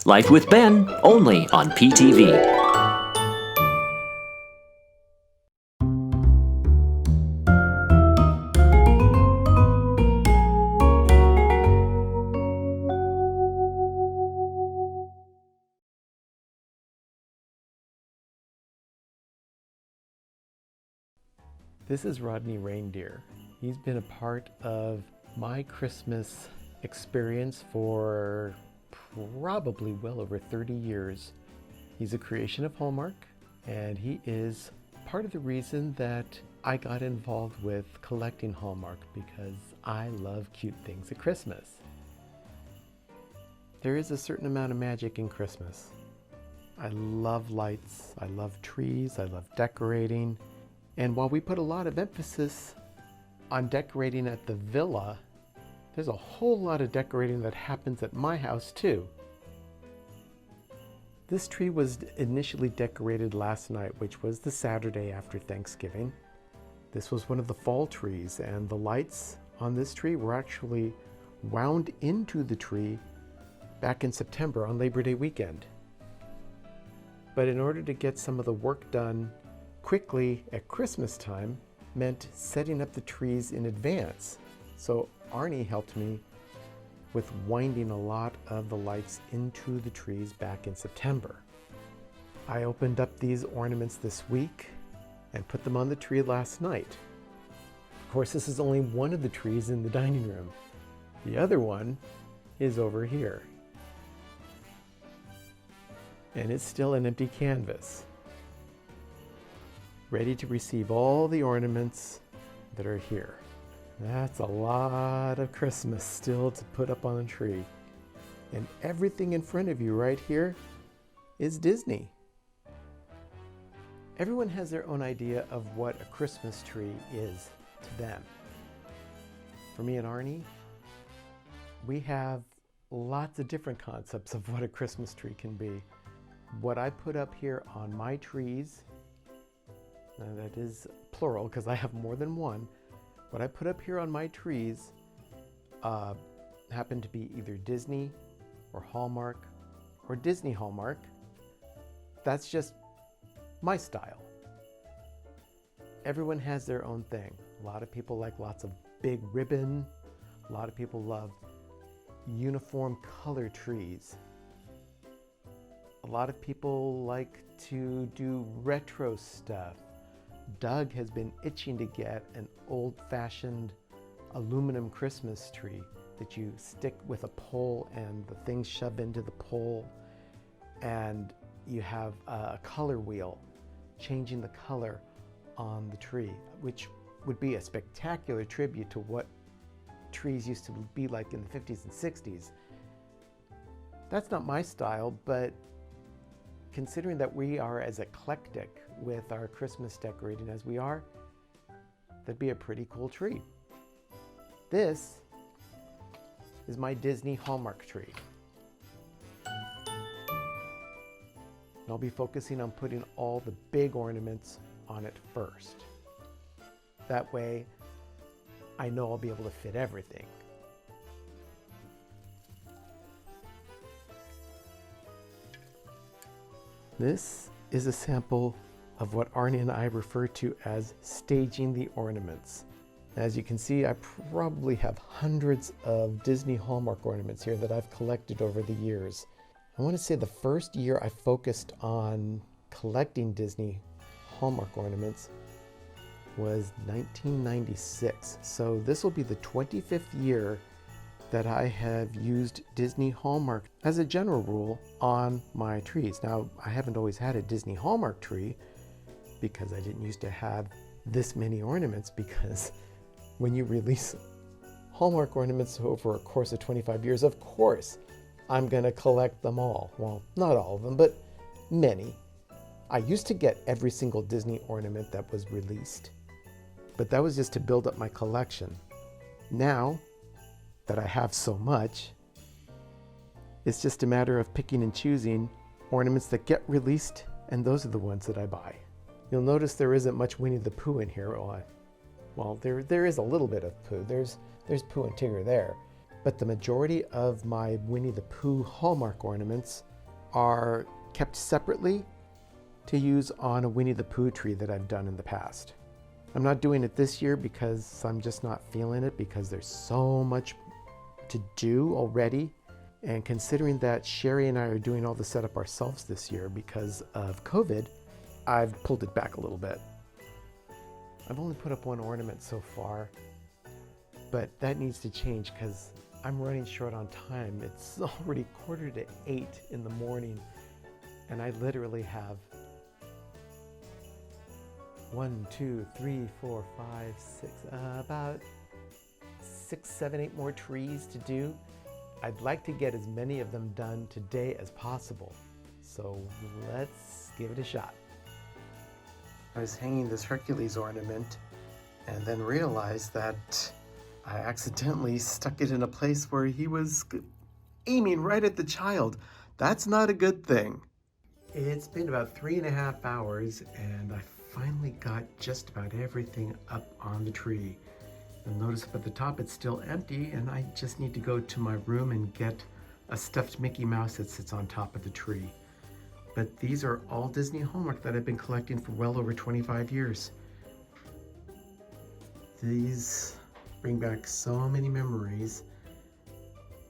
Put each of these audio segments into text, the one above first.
Life with Ben, only on PTV. This is Rodney Reindeer. He's been a part of my Christmas experience for probably well over 30 years. He's a creation of Hallmark, and he is part of the reason that I got involved with collecting Hallmark, because I love cute things at Christmas. There is a certain amount of magic in Christmas. I love lights, I love trees, I love decorating. And while we put a lot of emphasis on decorating at the villa, there's a whole lot of decorating that happens at my house too. This tree was initially decorated last night, which was the Saturday after Thanksgiving. This was one of the fall trees, and the lights on this tree were actually wound into the tree back in September on Labor Day weekend. But in order to get some of the work done quickly at Christmas time meant setting up the trees in advance. So Arnie helped me with winding a lot of the lights into the trees back in September. I opened up these ornaments this week and put them on the tree last night. Of course, this is only one of the trees in the dining room. The other one is over here. And it's still an empty canvas, ready to receive all the ornaments that are here. That's a lot of Christmas still to put up on a tree. And everything in front of you right here is Disney. Everyone has their own idea of what a Christmas tree is to them. For me and Arnie, we have lots of different concepts of what a Christmas tree can be. What I put up here on my trees, that is plural because I have more than one. What I put up here on my trees happen to be either Disney or Hallmark or Disney Hallmark. That's just my style. Everyone has their own thing. A lot of people like lots of big ribbon. A lot of people love uniform color trees. A lot of people like to do retro stuff. Doug has been itching to get an old-fashioned aluminum Christmas tree that you stick with a pole and the things shove into the pole, and you have a color wheel changing the color on the tree, which would be a spectacular tribute to what trees used to be like in the 50s and 60s. That's not my style, but considering that we are as eclectic with our Christmas decorating as we are, that'd be a pretty cool tree. This is my Disney Hallmark tree. And I'll be focusing on putting all the big ornaments on it first. That way, I know I'll be able to fit everything. This is a sample of what Arnie and I refer to as staging the ornaments. As you can see, I probably have hundreds of Disney Hallmark ornaments here that I've collected over the years. I want to say the first year I focused on collecting Disney Hallmark ornaments was 1996. So this will be the 25th year that I have used Disney Hallmark as a general rule on my trees. Now, I haven't always had a Disney Hallmark tree because I didn't used to have this many ornaments, because when you release Hallmark ornaments over a course of 25 years, of course, I'm gonna collect them all. Well, not all of them, but many. I used to get every single Disney ornament that was released, but that was just to build up my collection. Now that I have so much, it's just a matter of picking and choosing ornaments that get released, and those are the ones that I buy. You'll notice there isn't much Winnie the Pooh in here. Well, there is a little bit of Pooh. There's Pooh and Tigger there. but the majority of my Winnie the Pooh Hallmark ornaments are kept separately to use on a Winnie the Pooh tree that I've done in the past. I'm not doing it this year because I'm just not feeling it, because there's so much to do already. And considering that Sherry and I are doing all the setup ourselves this year because of COVID, I've pulled it back a little bit. I've only put up one ornament so far, but that needs to change because I'm running short on time. It's already 7:45 in the morning, and I literally have about 6, 7, 8 more trees to do. I'd like to get as many of them done today as possible. So let's give it a shot. I was hanging this Hercules ornament and then realized that I accidentally stuck it in a place where he was aiming right at the child. That's not a good thing. It's been about 3.5 hours and I finally got just about everything up on the tree. You'll notice up at the top it's still empty, and I just need to go to my room and get a stuffed Mickey Mouse that sits on top of the tree. But these are all Disney Hallmark that I've been collecting for well over 25 years. These bring back so many memories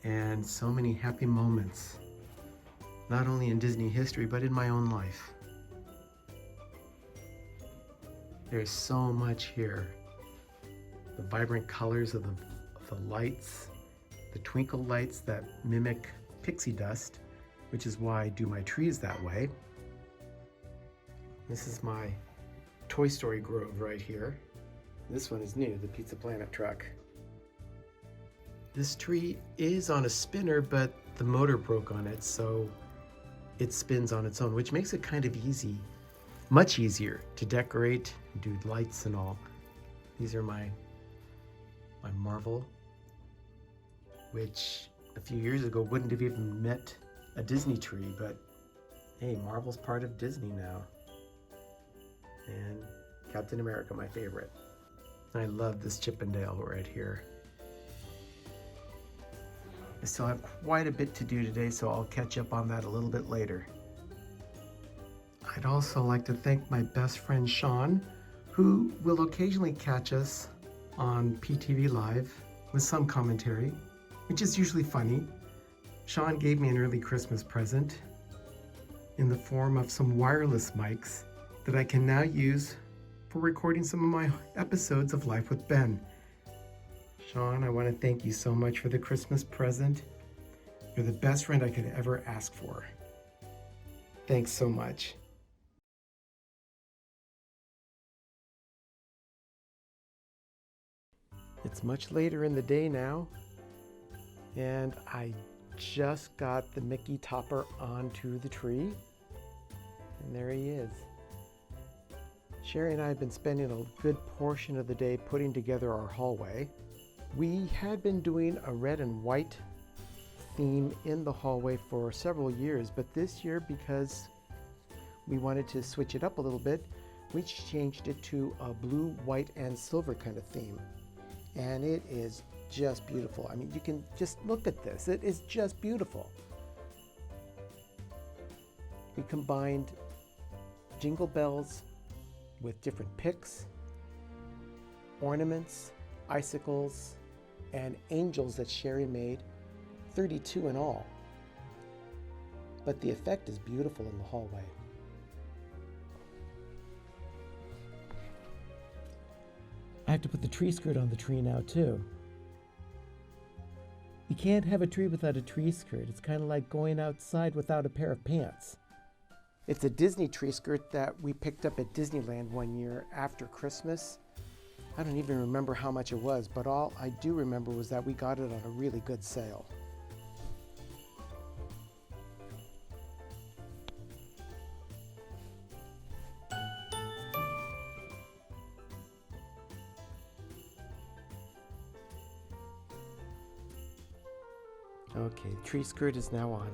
and so many happy moments, not only in Disney history, but in my own life. There's so much here. The vibrant colors of the lights, the twinkle lights that mimic pixie dust, which is why I do my trees that way. This is my Toy Story Grove right here. This one is new, the Pizza Planet truck. This tree is on a spinner, but the motor broke on it, so it spins on its own, which makes it kind of easy, much easier to decorate, do lights and all. These are my Marvel, which a few years ago wouldn't have even met a Disney tree, but hey, Marvel's part of Disney now. And Captain America, my favorite. I love this Chippendale right here. I still have quite a bit to do today, so I'll catch up on that a little bit later. I'd also like to thank my best friend Sean, who will occasionally catch us on PTV Live with some commentary, which is usually funny. Sean gave me an early Christmas present in the form of some wireless mics that I can now use for recording some of my episodes of Life with Ben. Sean, I want to thank you so much for the Christmas present. You're the best friend I could ever ask for. Thanks so much. It's much later in the day now, and I just got the Mickey topper onto the tree, and there he is. Sherry and I have been spending a good portion of the day putting together our hallway. We had been doing a red and white theme in the hallway for several years, but this year, because we wanted to switch it up a little bit, we changed it to a blue, white, and silver kind of theme. And it is just beautiful. I mean, you can just look at this. It is just beautiful. We combined jingle bells with different picks, ornaments, icicles, and angels that Sherry made, 32 in all. But the effect is beautiful in the hallway. I have to put the tree skirt on the tree now too. You can't have a tree without a tree skirt. It's kind of like going outside without a pair of pants. It's a Disney tree skirt that we picked up at Disneyland one year after Christmas. I don't even remember how much it was, but all I do remember was that we got it on a really good sale. Okay, the tree skirt is now on.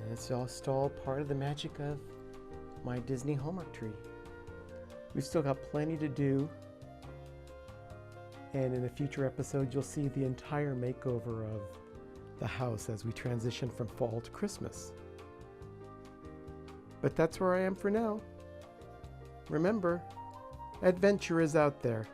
And it's all part of the magic of my Disney Hallmark tree. We've still got plenty to do And in a future episode, you'll see the entire makeover of the house as we transition from fall to Christmas. But that's where I am for now. Remember, adventure is out there.